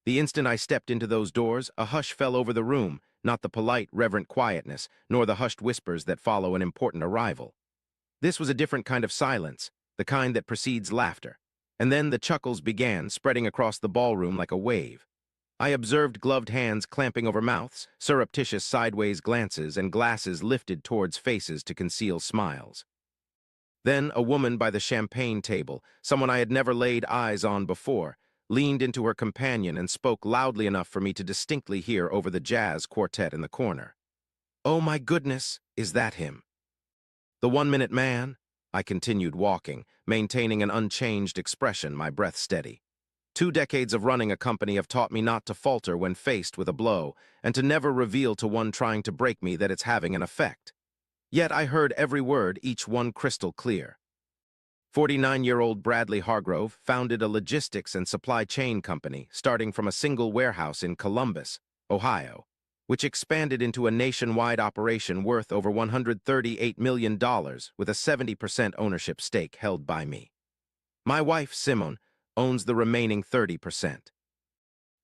The instant I stepped into those doors, a hush fell over the room, not the polite, reverent quietness, nor the hushed whispers that follow an important arrival. This was a different kind of silence, the kind that precedes laughter. And then the chuckles began, spreading across the ballroom like a wave. I observed gloved hands clamping over mouths, surreptitious sideways glances, and glasses lifted towards faces to conceal smiles. Then a woman by the champagne table, someone I had never laid eyes on before, leaned into her companion and spoke loudly enough for me to distinctly hear over the jazz quartet in the corner. "Oh my goodness, is that him?" "The 1-minute man?" I continued walking, maintaining an unchanged expression, my breath steady. 2 decades of running a company have taught me not to falter when faced with a blow, and to never reveal to one trying to break me that it's having an effect. Yet I heard every word, each one crystal clear. 49-year-old Bradley Hargrove founded a logistics and supply chain company starting from a single warehouse in Columbus, Ohio, which expanded into a nationwide operation worth over $138 million with a 70% ownership stake held by me. My wife, Simone, owns the remaining 30%.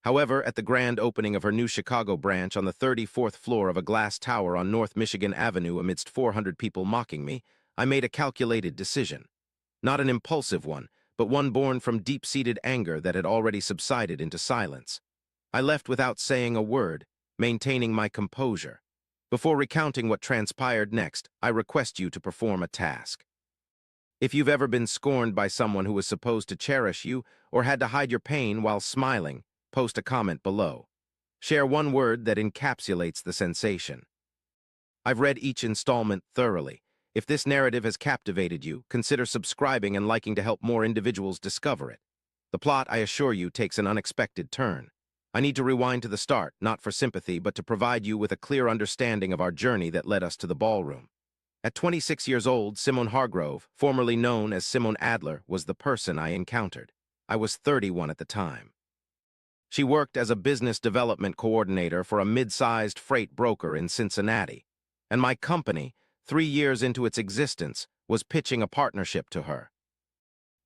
However, at the grand opening of her new Chicago branch on the 34th floor of a glass tower on North Michigan Avenue amidst 400 people mocking me, I made a calculated decision. Not an impulsive one, but one born from deep-seated anger that had already subsided into silence. I left without saying a word, maintaining my composure. Before recounting what transpired next, I request you to perform a task. If you've ever been scorned by someone who was supposed to cherish you or had to hide your pain while smiling, post a comment below. Share one word that encapsulates the sensation. I've read each installment thoroughly. If this narrative has captivated you, consider subscribing and liking to help more individuals discover it. The plot, I assure you, takes an unexpected turn. I need to rewind to the start, not for sympathy, but to provide you with a clear understanding of our journey that led us to the ballroom. At 26 years old, Simone Hargrove, formerly known as Simone Adler, was the person I encountered. I was 31 at the time. She worked as a business development coordinator for a mid-sized freight broker in Cincinnati, and my company, 3 years into its existence, was pitching a partnership to her.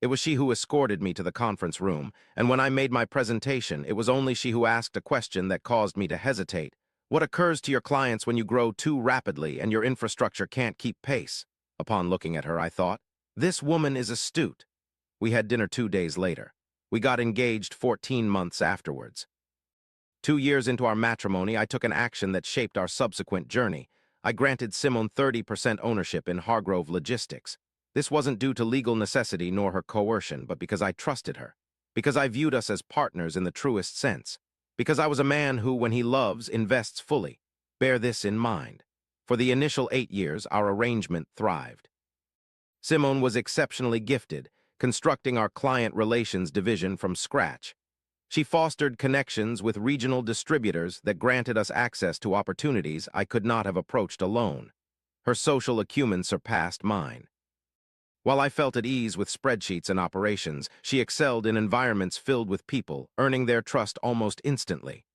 It was she who escorted me to the conference room, and when I made my presentation, it was only she who asked a question that caused me to hesitate. What occurs to your clients when you grow too rapidly and your infrastructure can't keep pace? Upon looking at her, I thought, this woman is astute. We had dinner 2 days later. We got engaged 14 months afterwards. 2 years into our matrimony, I took an action that shaped our subsequent journey. I granted Simone 30% ownership in Hargrove Logistics. This wasn't due to legal necessity nor her coercion, but because I trusted her. Because I viewed us as partners in the truest sense. Because I was a man who, when he loves, invests fully. Bear this in mind. For the initial 8 years, our arrangement thrived. Simone was exceptionally gifted, constructing our client relations division from scratch. She fostered connections with regional distributors that granted us access to opportunities I could not have approached alone. Her social acumen surpassed mine. While I felt at ease with spreadsheets and operations, she excelled in environments filled with people, earning their trust almost instantly.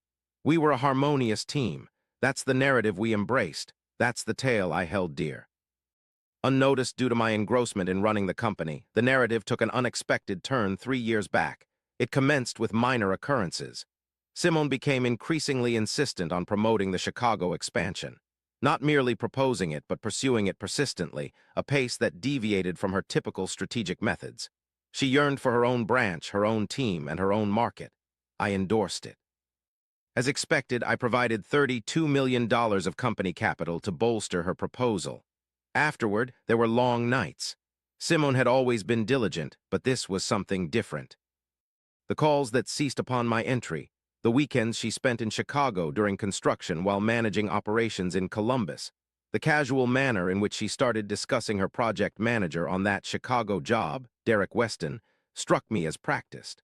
We were a harmonious team. That's the narrative we embraced. That's the tale I held dear. Unnoticed due to my engrossment in running the company, the narrative took an unexpected turn 3 years back. It commenced with minor occurrences. Simone became increasingly insistent on promoting the Chicago expansion. Not merely proposing it, but pursuing it persistently, a pace that deviated from her typical strategic methods. She yearned for her own branch, her own team, and her own market. I endorsed it. As expected, I provided $32 million of company capital to bolster her proposal. Afterward, there were long nights. Simone had always been diligent, but this was something different. The calls that ceased upon my entry, the weekends she spent in Chicago during construction while managing operations in Columbus, the casual manner in which she started discussing her project manager on that Chicago job, Derek Weston, struck me as practiced.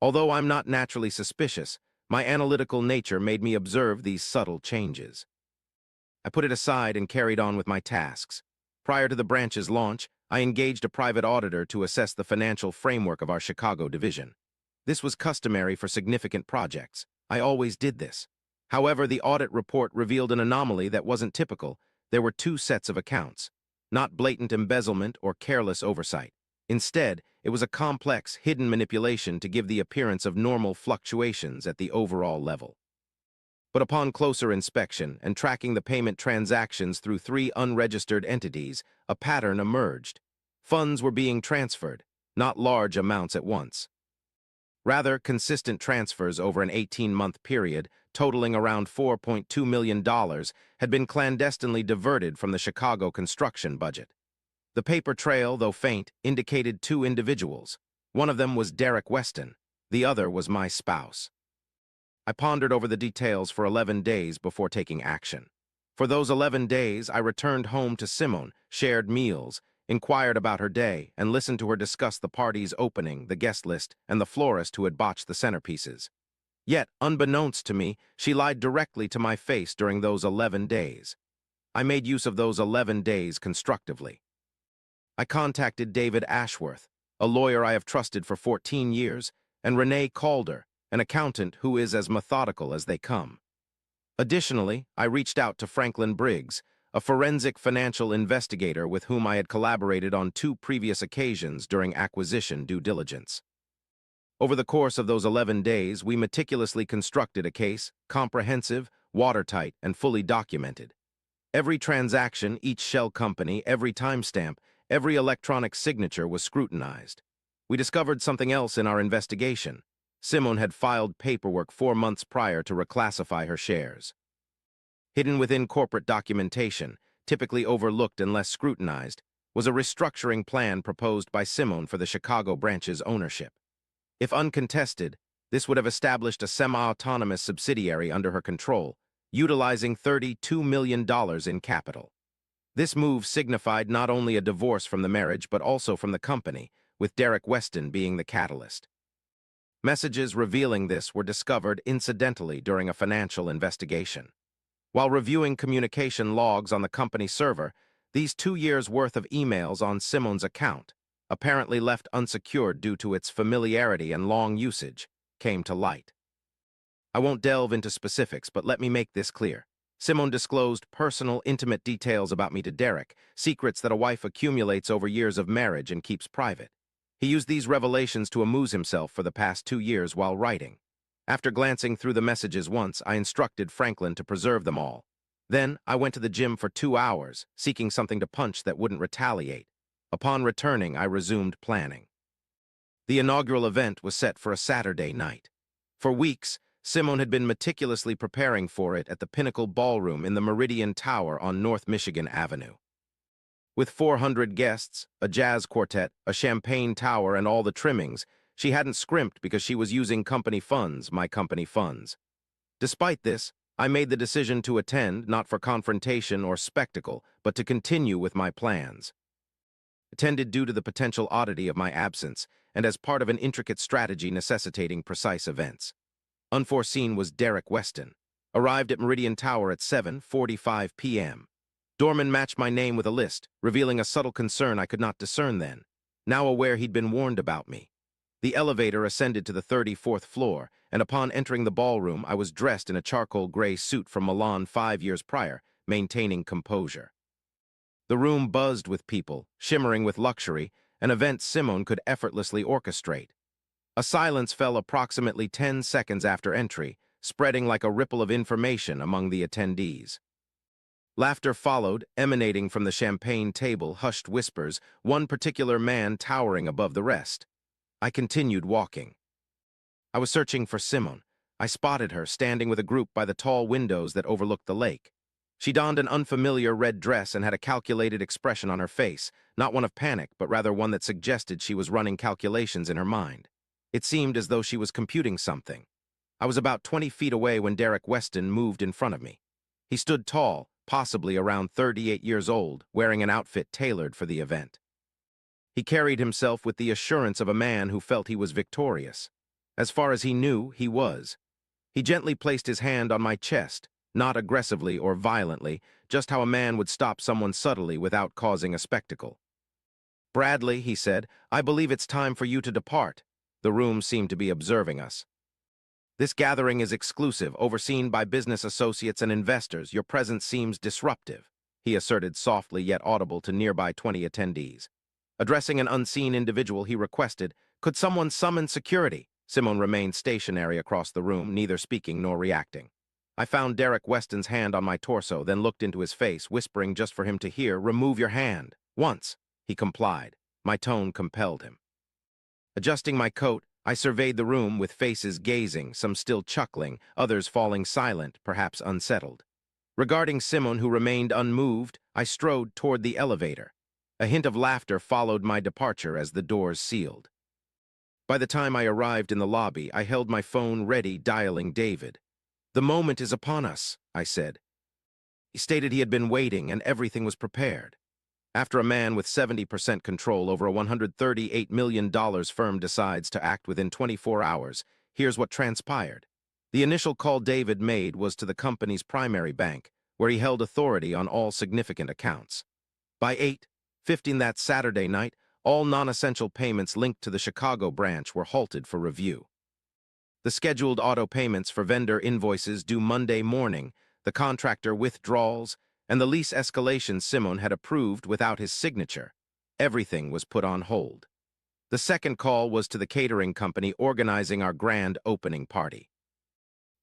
Although I'm not naturally suspicious, my analytical nature made me observe these subtle changes. I put it aside and carried on with my tasks. Prior to the branch's launch, I engaged a private auditor to assess the financial framework of our Chicago division. This was customary for significant projects. I always did this. However, the audit report revealed an anomaly that wasn't typical. There were 2 sets of accounts. Not blatant embezzlement or careless oversight. Instead, it was a complex, hidden manipulation to give the appearance of normal fluctuations at the overall level. But upon closer inspection and tracking the payment transactions through 3 unregistered entities, a pattern emerged. Funds were being transferred, not large amounts at once. Rather, consistent transfers over an 18-month period, totaling around $4.2 million, had been clandestinely diverted from the Chicago construction budget. The paper trail, though faint, indicated 2 individuals. One of them was Derek Weston. The other was my spouse. I pondered over the details for 11 days before taking action. For those 11 days, I returned home to Simone, shared meals, inquired about her day, and listened to her discuss the party's opening, the guest list, and the florist who had botched the centerpieces. Yet, unbeknownst to me, she lied directly to my face during those 11 days. I made use of those 11 days constructively. I contacted David Ashworth, a lawyer I have trusted for 14 years, and Renee Calder, an accountant who is as methodical as they come. Additionally, I reached out to Franklin Briggs, a forensic financial investigator with whom I had collaborated on 2 previous occasions during acquisition due diligence. Over the course of those 11 days, we meticulously constructed a case, comprehensive, watertight, and fully documented. Every transaction, each shell company, every timestamp, every electronic signature was scrutinized. We discovered something else in our investigation. Simone had filed paperwork 4 months prior to reclassify her shares. Hidden within corporate documentation, typically overlooked and less scrutinized, was a restructuring plan proposed by Simone for the Chicago branch's ownership. If uncontested, this would have established a semi-autonomous subsidiary under her control, utilizing $32 million in capital. This move signified not only a divorce from the marriage but also from the company, with Derek Weston being the catalyst. Messages revealing this were discovered incidentally during a financial investigation. While reviewing communication logs on the company server, these 2 years' worth of emails on Simone's account, apparently left unsecured due to its familiarity and long usage, came to light. I won't delve into specifics, but let me make this clear. Simone disclosed personal, intimate details about me to Derek, secrets that a wife accumulates over years of marriage and keeps private. He used these revelations to amuse himself for the past 2 years while writing. After glancing through the messages once, I instructed Franklin to preserve them all. Then, I went to the gym for 2 hours, seeking something to punch that wouldn't retaliate. Upon returning, I resumed planning. The inaugural event was set for a Saturday night. For weeks, Simone had been meticulously preparing for it at the Pinnacle Ballroom in the Meridian Tower on North Michigan Avenue. With 400 guests, a jazz quartet, a champagne tower, and all the trimmings, she hadn't scrimped because she was using company funds, my company funds. Despite this, I made the decision to attend, not for confrontation or spectacle, but to continue with my plans. Attended due to the potential oddity of my absence, and as part of an intricate strategy necessitating precise events. Unforeseen was Derek Weston. Arrived at Meridian Tower at 7:45 p.m. Dorman matched my name with a list, revealing a subtle concern I could not discern then, now aware he'd been warned about me. The elevator ascended to the 34th floor, and upon entering the ballroom, I was dressed in a charcoal gray suit from Milan 5 years prior, maintaining composure. The room buzzed with people, shimmering with luxury, an event Simone could effortlessly orchestrate. A silence fell approximately 10 seconds after entry, spreading like a ripple of information among the attendees. Laughter followed, emanating from the champagne table, hushed whispers, one particular man towering above the rest. I continued walking. I was searching for Simone. I spotted her standing with a group by the tall windows that overlooked the lake. She donned an unfamiliar red dress and had a calculated expression on her face, not one of panic, but rather one that suggested she was running calculations in her mind. It seemed as though she was computing something. I was about 20 feet away when Derek Weston moved in front of me. He stood tall, possibly around 38 years old, wearing an outfit tailored for the event. He carried himself with the assurance of a man who felt he was victorious. As far as he knew, he was. He gently placed his hand on my chest, not aggressively or violently, just how a man would stop someone subtly without causing a spectacle. "Bradley," he said, "I believe it's time for you to depart." The room seemed to be observing us. "This gathering is exclusive, overseen by business associates and investors. Your presence seems disruptive," he asserted softly yet audible to nearby 20 attendees. Addressing an unseen individual, he requested, "Could someone summon security?" Simone remained stationary across the room, neither speaking nor reacting. I found Derek Weston's hand on my torso, then looked into his face, whispering just for him to hear, "Remove your hand." Once. He complied. My tone compelled him. Adjusting my coat, I surveyed the room with faces gazing, some still chuckling, others falling silent, perhaps unsettled. Regarding Simone, who remained unmoved, I strode toward the elevator. A hint of laughter followed my departure as the doors sealed. By the time I arrived in the lobby, I held my phone ready, dialing David. "The moment is upon us," I said. He stated he had been waiting and everything was prepared. After a man with 70% control over a $138 million firm decides to act within 24 hours, here's what transpired. The initial call David made was to the company's primary bank, where he held authority on all significant accounts. By 8:15 that Saturday night, all non-essential payments linked to the Chicago branch were halted for review. The scheduled auto payments for vendor invoices due Monday morning, the contractor withdrawals, and the lease escalation Simone had approved without his signature. Everything was put on hold. The second call was to the catering company organizing our grand opening party.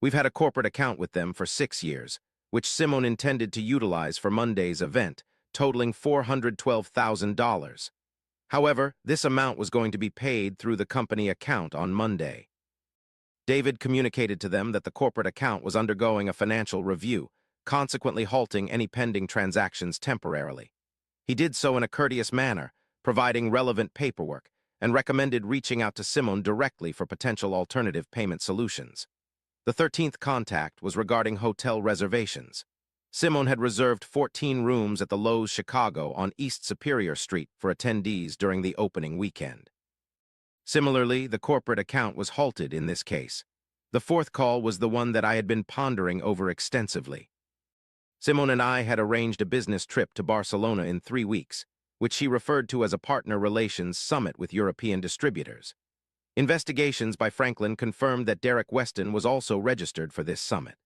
We've had a corporate account with them for 6 years, which Simone intended to utilize for Monday's event, totaling $412,000. However, this amount was going to be paid through the company account on Monday. David communicated to them that the corporate account was undergoing a financial review, consequently halting any pending transactions temporarily. He did so in a courteous manner, providing relevant paperwork, and recommended reaching out to Simone directly for potential alternative payment solutions. The 13th contact was regarding hotel reservations. Simone had reserved 14 rooms at the Lowe's Chicago on East Superior Street for attendees during the opening weekend. Similarly, the corporate account was halted in this case. The fourth call was the one that I had been pondering over extensively. Simone and I had arranged a business trip to Barcelona in 3 weeks, which she referred to as a partner relations summit with European distributors. Investigations by Franklin confirmed that Derek Weston was also registered for this summit.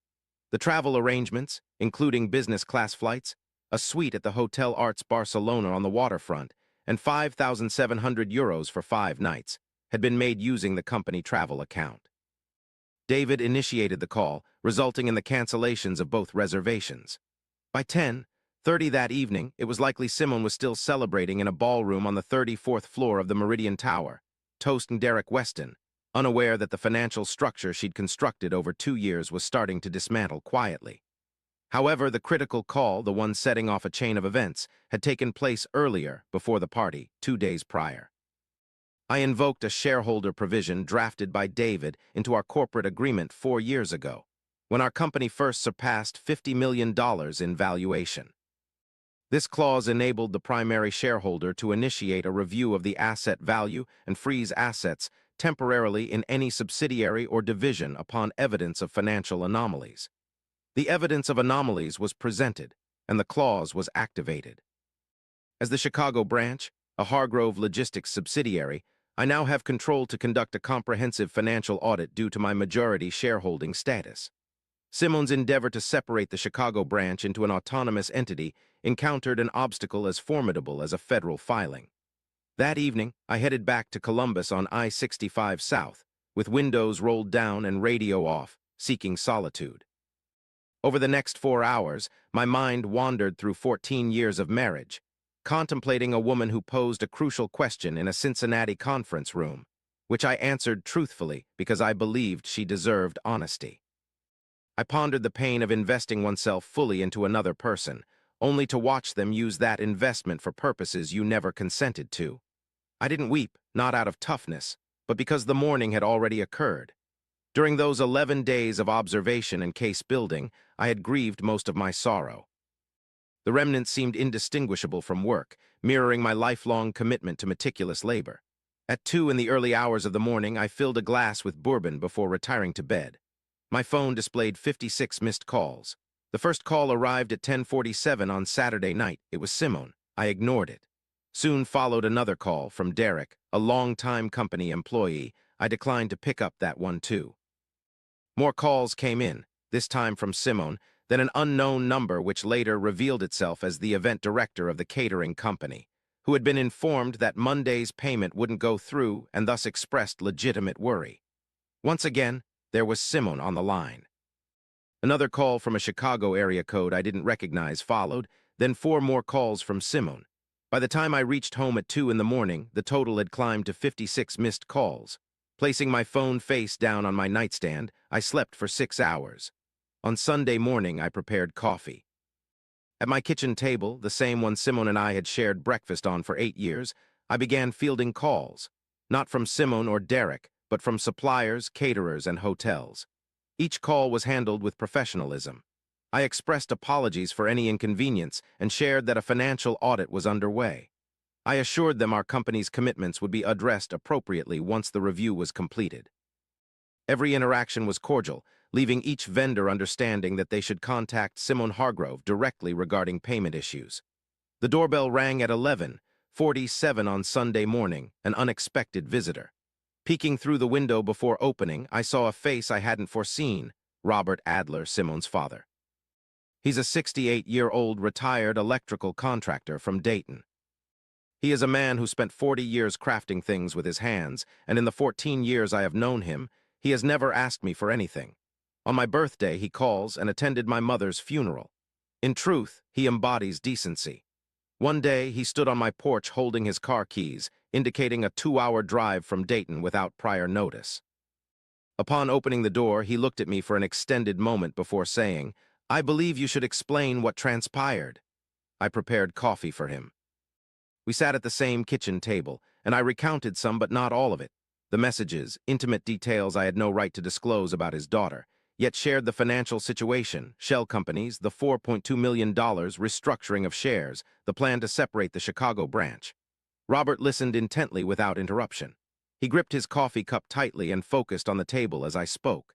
The travel arrangements, including business class flights, a suite at the Hotel Arts Barcelona on the waterfront, and €5,700 for 5 nights, had been made using the company travel account. David initiated the call, resulting in the cancellations of both reservations. By 10:30 that evening, it was likely Simone was still celebrating in a ballroom on the 34th floor of the Meridian Tower, toasting Derek Weston, unaware that the financial structure she'd constructed over 2 years was starting to dismantle quietly. However, the critical call, the one setting off a chain of events, had taken place earlier, before the party, 2 days prior. I invoked a shareholder provision drafted by David into our corporate agreement 4 years ago, when our company first surpassed $50 million in valuation. This clause enabled the primary shareholder to initiate a review of the asset value and freeze assets temporarily in any subsidiary or division upon evidence of financial anomalies. The evidence of anomalies was presented, and the clause was activated. As the Chicago branch, a Hargrove Logistics subsidiary, I now have control to conduct a comprehensive financial audit due to my majority shareholding status. Simone's endeavor to separate the Chicago branch into an autonomous entity encountered an obstacle as formidable as a federal filing. That evening, I headed back to Columbus on I-65 South, with windows rolled down and radio off, seeking solitude. Over the next 4 hours, my mind wandered through 14 years of marriage, contemplating a woman who posed a crucial question in a Cincinnati conference room, which I answered truthfully because I believed she deserved honesty. I pondered the pain of investing oneself fully into another person, only to watch them use that investment for purposes you never consented to. I didn't weep, not out of toughness, but because the mourning had already occurred. During those 11 days of observation and case building, I had grieved most of my sorrow. The remnants seemed indistinguishable from work, mirroring my lifelong commitment to meticulous labor. At 2 in the early hours of the morning, I filled a glass with bourbon before retiring to bed. My phone displayed 56 missed calls. The first call arrived at 10:47 on Saturday night. It was Simone. I ignored it. Soon followed another call from Derek, a long-time company employee. I declined to pick up that one too. More calls came in, this time from Simone, then an unknown number which later revealed itself as the event director of the catering company, who had been informed that Monday's payment wouldn't go through and thus expressed legitimate worry. Once again, there was Simone on the line. Another call from a Chicago area code I didn't recognize followed, then 4 more calls from Simone. By the time I reached home at 2 in the morning, the total had climbed to 56 missed calls. Placing my phone face down on my nightstand, I slept for 6 hours. On Sunday morning, I prepared coffee. At my kitchen table, the same one Simone and I had shared breakfast on for 8 years, I began fielding calls. Not from Simone or Derek, but from suppliers, caterers, and hotels. Each call was handled with professionalism. I expressed apologies for any inconvenience and shared that a financial audit was underway. I assured them our company's commitments would be addressed appropriately once the review was completed. Every interaction was cordial, leaving each vendor understanding that they should contact Simone Hargrove directly regarding payment issues. The doorbell rang at 11:47 on Sunday morning, an unexpected visitor. Peeking through the window before opening, I saw a face I hadn't foreseen, Robert Adler, Simone's father. He's a 68-year-old retired electrical contractor from Dayton. He is a man who spent 40 years crafting things with his hands, and in the 14 years I have known him, he has never asked me for anything. On my birthday, he calls and attended my mother's funeral. In truth, he embodies decency. One day, he stood on my porch holding his car keys, indicating a 2-hour drive from Dayton without prior notice. Upon opening the door, he looked at me for an extended moment before saying, "I believe you should explain what transpired." I prepared coffee for him. We sat at the same kitchen table, and I recounted some but not all of it. The messages, intimate details I had no right to disclose about his daughter, yet shared the financial situation, shell companies, the $4.2 million restructuring of shares, the plan to separate the Chicago branch. Robert listened intently without interruption. He gripped his coffee cup tightly and focused on the table as I spoke.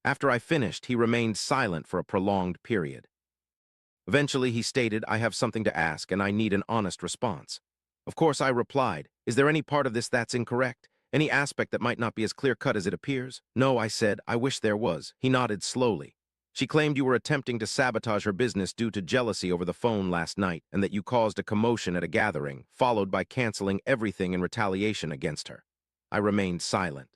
After I finished, he remained silent for a prolonged period. Eventually, he stated, "I have something to ask, and I need an honest response." Of course, I replied, "Is there any part of this that's incorrect? Any aspect that might not be as clear-cut as it appears?" "No," I said, "I wish there was." He nodded slowly. "She claimed you were attempting to sabotage her business due to jealousy over the phone last night, and that you caused a commotion at a gathering, followed by canceling everything in retaliation against her." I remained silent.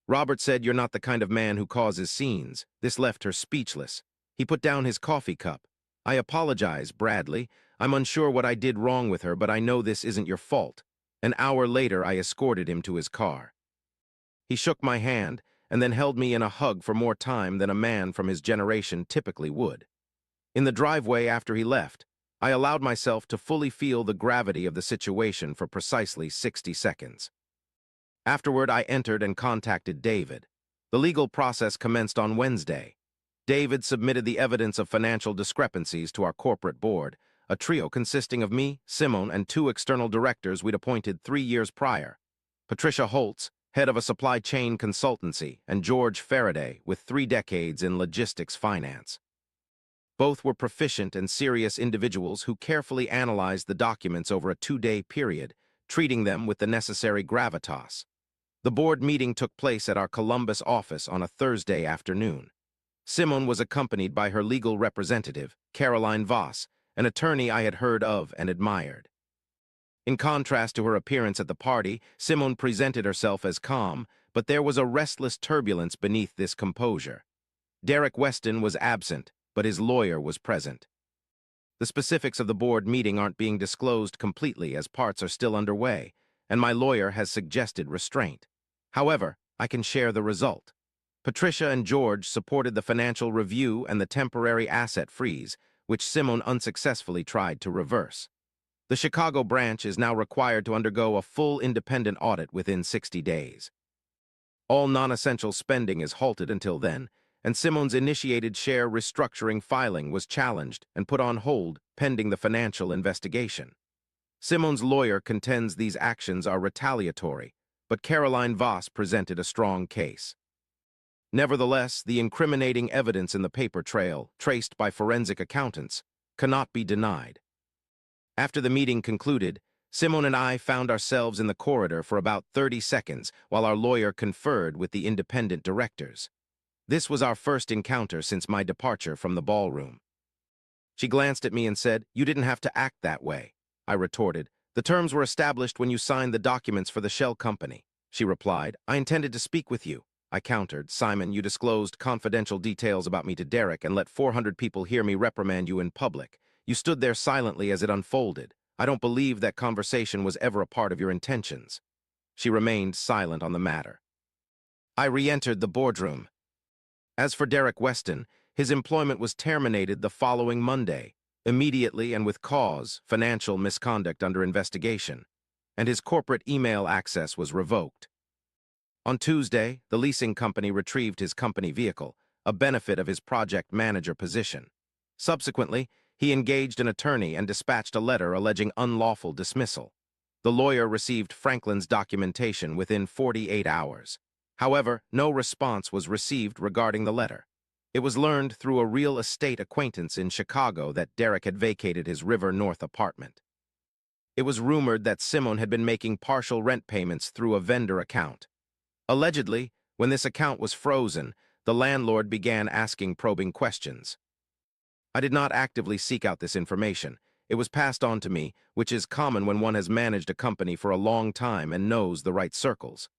Robert said, "You're not the kind of man who causes scenes." This left her speechless. He put down his coffee cup. "I apologize, Bradley. I'm unsure what I did wrong with her, but I know this isn't your fault." An hour later, I escorted him to his car. He shook my hand and then held me in a hug for more time than a man from his generation typically would. In the driveway after he left, I allowed myself to fully feel the gravity of the situation for precisely 60 seconds. Afterward, I entered and contacted David. The legal process commenced on Wednesday. David submitted the evidence of financial discrepancies to our corporate board, a trio consisting of me, Simone, and 2 external directors we'd appointed 3 years prior. Patricia Holtz, head of a supply chain consultancy, and George Faraday, with 3 decades in logistics finance. Both were proficient and serious individuals who carefully analyzed the documents over a 2-day period, treating them with the necessary gravitas. The board meeting took place at our Columbus office on a Thursday afternoon. Simone was accompanied by her legal representative, Caroline Voss, an attorney I had heard of and admired. In contrast to her appearance at the party, Simone presented herself as calm, but there was a restless turbulence beneath this composure. Derek Weston was absent, but his lawyer was present. The specifics of the board meeting aren't being disclosed completely as parts are still underway, and my lawyer has suggested restraint. However, I can share the result. Patricia and George supported the financial review and the temporary asset freeze, which Simone unsuccessfully tried to reverse. The Chicago branch is now required to undergo a full independent audit within 60 days. All non-essential spending is halted until then, and Simone's initiated share restructuring filing was challenged and put on hold pending the financial investigation. Simone's lawyer contends these actions are retaliatory, but Caroline Voss presented a strong case. Nevertheless, the incriminating evidence in the paper trail, traced by forensic accountants, cannot be denied. After the meeting concluded, Simone and I found ourselves in the corridor for about 30 seconds while our lawyer conferred with the independent directors. This was our first encounter since my departure from the ballroom. She glanced at me and said, "You didn't have to act that way." I retorted, The terms were established when you signed the documents for the shell company. She replied, I intended to speak with you. I countered, Simon, you disclosed confidential details about me to Derek and let 400 people hear me reprimand you in public. You stood there silently as it unfolded. I don't believe that conversation was ever a part of your intentions. She remained silent on the matter. I re-entered the boardroom. As for Derek Weston, his employment was terminated the following Monday, immediately and with cause, financial misconduct under investigation, and his corporate email access was revoked. On Tuesday, the leasing company retrieved his company vehicle, a benefit of his project manager position. Subsequently, he engaged an attorney and dispatched a letter alleging unlawful dismissal. The lawyer received Franklin's documentation within 48 hours. However, no response was received regarding the letter. It was learned through a real estate acquaintance in Chicago that Derek had vacated his River North apartment. It was rumored that Simone had been making partial rent payments through a vendor account. Allegedly, when this account was frozen, the landlord began asking probing questions. I did not actively seek out this information. It was passed on to me, which is common when one has managed a company for a long time and knows the right circles.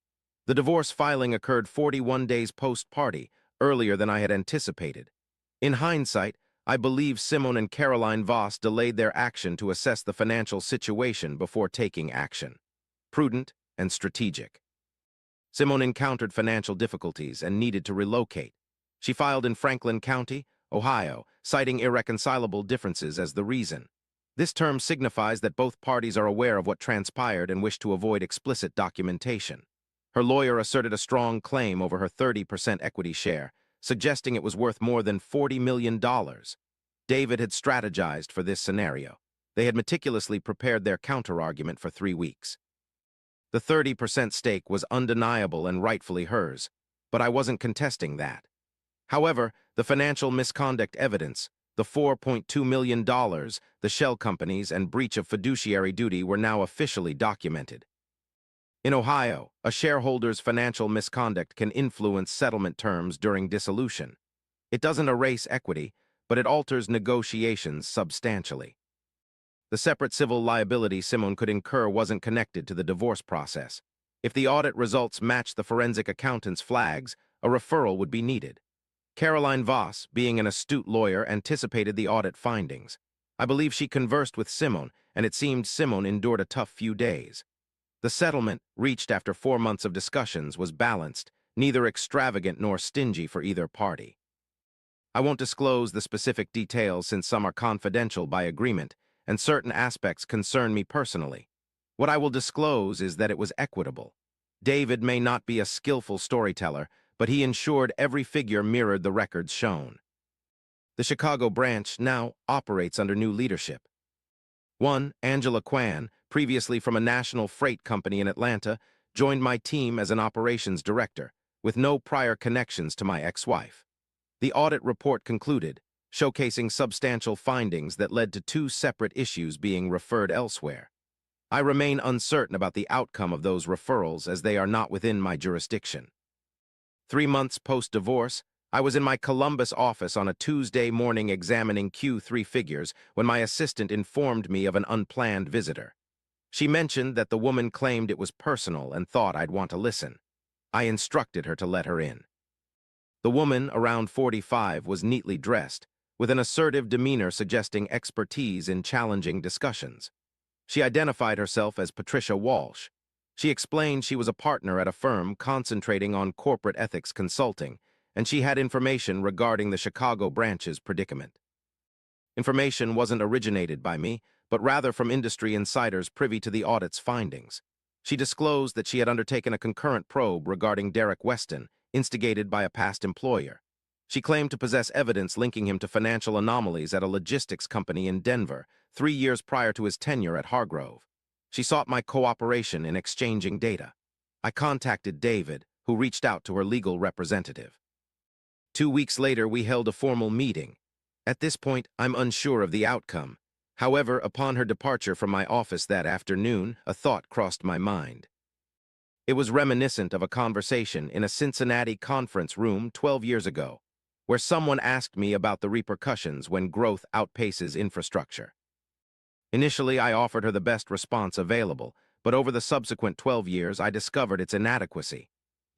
The divorce filing occurred 41 days post-party, earlier than I had anticipated. In hindsight, I believe Simone and Caroline Voss delayed their action to assess the financial situation before taking action. Prudent and strategic. Simone encountered financial difficulties and needed to relocate. She filed in Franklin County, Ohio, citing irreconcilable differences as the reason. This term signifies that both parties are aware of what transpired and wish to avoid explicit documentation. Her lawyer asserted a strong claim over her 30% equity share, suggesting it was worth more than $40 million. David had strategized for this scenario. They had meticulously prepared their counterargument for 3 weeks. The 30% stake was undeniable and rightfully hers, but I wasn't contesting that. However, the financial misconduct evidence, the $4.2 million, the shell companies, and breach of fiduciary duty were now officially documented. In Ohio, a shareholder's financial misconduct can influence settlement terms during dissolution. It doesn't erase equity, but it alters negotiations substantially. The separate civil liability Simone could incur wasn't connected to the divorce process. If the audit results matched the forensic accountant's flags, a referral would be needed. Caroline Voss, being an astute lawyer, anticipated the audit findings. I believe she conversed with Simone, and it seemed Simone endured a tough few days. The settlement, reached after 4 months of discussions, was balanced, neither extravagant nor stingy for either party. I won't disclose the specific details since some are confidential by agreement, and certain aspects concern me personally. What I will disclose is that it was equitable. David may not be a skillful storyteller, but he ensured every figure mirrored the records shown. The Chicago branch now operates under new leadership. 1. Angela Kwan, previously from a national freight company in Atlanta, joined my team as an operations director, with no prior connections to my ex-wife. The audit report concluded, showcasing substantial findings that led to 2 separate issues being referred elsewhere. I remain uncertain about the outcome of those referrals as they are not within my jurisdiction. 3 months post-divorce, I was in my Columbus office on a Tuesday morning examining Q3 figures when my assistant informed me of an unplanned visitor. She mentioned that the woman claimed it was personal and thought I'd want to listen. I instructed her to let her in. The woman, around 45, was neatly dressed, with an assertive demeanor suggesting expertise in challenging discussions. She identified herself as Patricia Walsh. She explained she was a partner at a firm concentrating on corporate ethics consulting, and she had information regarding the Chicago branch's predicament. Information wasn't originated by me, but rather from industry insiders privy to the audit's findings. She disclosed that she had undertaken a concurrent probe regarding Derek Weston, instigated by a past employer. She claimed to possess evidence linking him to financial anomalies at a logistics company in Denver, 3 years prior to his tenure at Hargrove. She sought my cooperation in exchanging data. I contacted David, who reached out to her legal representative. 2 weeks later, we held a formal meeting. At this point, I'm unsure of the outcome. However, upon her departure from my office that afternoon, a thought crossed my mind. It was reminiscent of a conversation in a Cincinnati conference room 12 years ago, where someone asked me about the repercussions when growth outpaces infrastructure. Initially, I offered her the best response available, but over the subsequent 12 years, I discovered its inadequacy.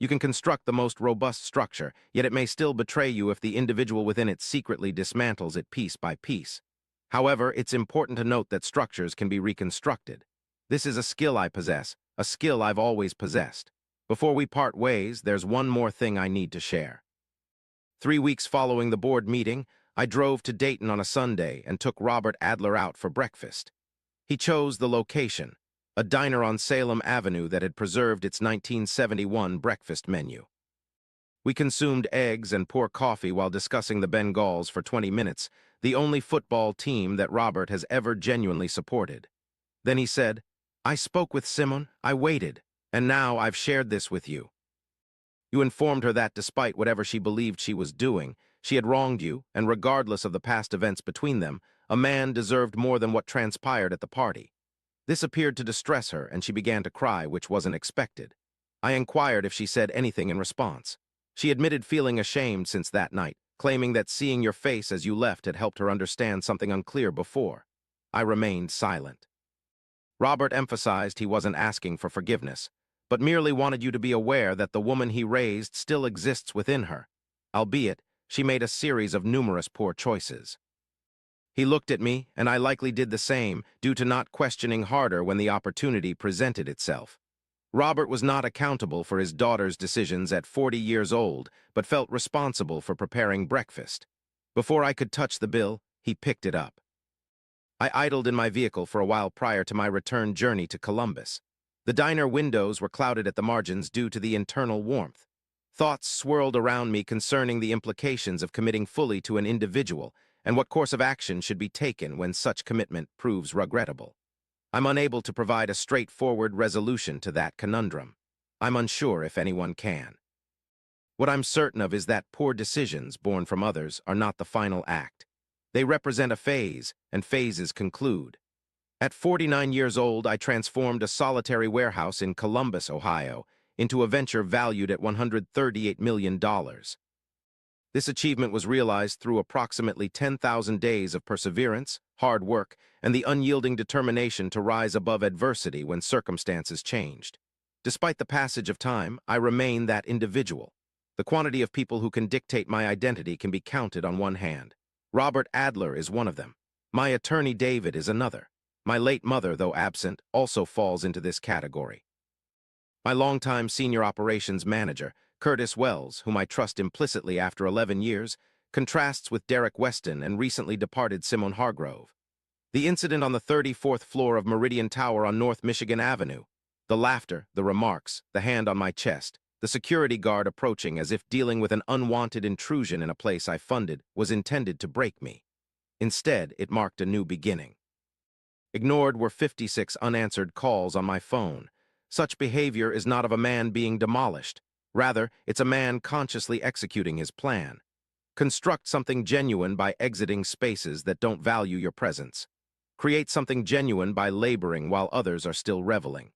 You can construct the most robust structure, yet it may still betray you if the individual within it secretly dismantles it piece by piece. However, it's important to note that structures can be reconstructed. This is a skill I possess, a skill I've always possessed. Before we part ways, there's one more thing I need to share. 3 weeks following the board meeting, I drove to Dayton on a Sunday and took Robert Adler out for breakfast. He chose the location, a diner on Salem Avenue that had preserved its 1971 breakfast menu. We consumed eggs and poor coffee while discussing the Bengals for 20 minutes, the only football team that Robert has ever genuinely supported. Then he said, "I spoke with Simone, I waited, and now I've shared this with you." You informed her that despite whatever she believed she was doing, she had wronged you, and regardless of the past events between them, a man deserved more than what transpired at the party. This appeared to distress her, and she began to cry, which wasn't expected. I inquired if she said anything in response. She admitted feeling ashamed since that night, claiming that seeing your face as you left had helped her understand something unclear before. I remained silent. Robert emphasized he wasn't asking for forgiveness, but merely wanted you to be aware that the woman he raised still exists within her, albeit she made a series of numerous poor choices. He looked at me, and I likely did the same, due to not questioning harder when the opportunity presented itself. Robert was not accountable for his daughter's decisions at 40 years old, but felt responsible for preparing breakfast. Before I could touch the bill, he picked it up. I idled in my vehicle for a while prior to my return journey to Columbus. The diner windows were clouded at the margins due to the internal warmth. Thoughts swirled around me concerning the implications of committing fully to an individual, and what course of action should be taken when such commitment proves regrettable. I'm unable to provide a straightforward resolution to that conundrum. I'm unsure if anyone can. What I'm certain of is that poor decisions born from others are not the final act. They represent a phase, and phases conclude. At 49 years old, I transformed a solitary warehouse in Columbus, Ohio, into a venture valued at $138 million. This achievement was realized through approximately 10,000 days of perseverance, hard work, and the unyielding determination to rise above adversity when circumstances changed. Despite the passage of time, I remain that individual. The quantity of people who can dictate my identity can be counted on one hand. Robert Adler is one of them. My attorney David is another. My late mother, though absent, also falls into this category. My longtime senior operations manager, Curtis Wells, whom I trust implicitly after 11 years, contrasts with Derek Weston and recently departed Simone Hargrove. The incident on the 34th floor of Meridian Tower on North Michigan Avenue. The laughter, the remarks, the hand on my chest, the security guard approaching as if dealing with an unwanted intrusion in a place I funded was intended to break me. Instead, it marked a new beginning. Ignored were 56 unanswered calls on my phone. Such behavior is not of a man being demolished. Rather, it's a man consciously executing his plan. Construct something genuine by exiting spaces that don't value your presence. Create something genuine by laboring while others are still reveling.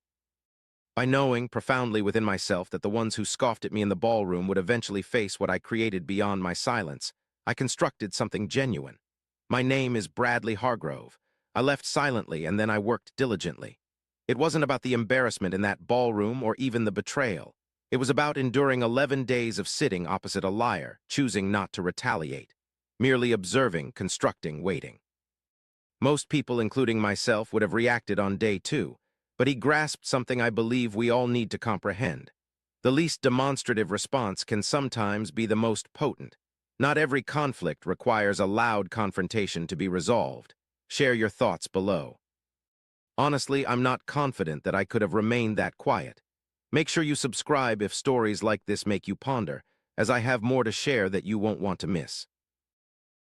By knowing profoundly within myself that the ones who scoffed at me in the ballroom would eventually face what I created beyond my silence, I constructed something genuine. My name is Bradley Hargrove. I left silently and then I worked diligently. It wasn't about the embarrassment in that ballroom or even the betrayal. It was about enduring 11 days of sitting opposite a liar, choosing not to retaliate, merely observing, constructing, waiting. Most people, including myself, would have reacted on day 2, but he grasped something I believe we all need to comprehend. The least demonstrative response can sometimes be the most potent. Not every conflict requires a loud confrontation to be resolved. Share your thoughts below. Honestly, I'm not confident that I could have remained that quiet. Make sure you subscribe if stories like this make you ponder, as I have more to share that you won't want to miss.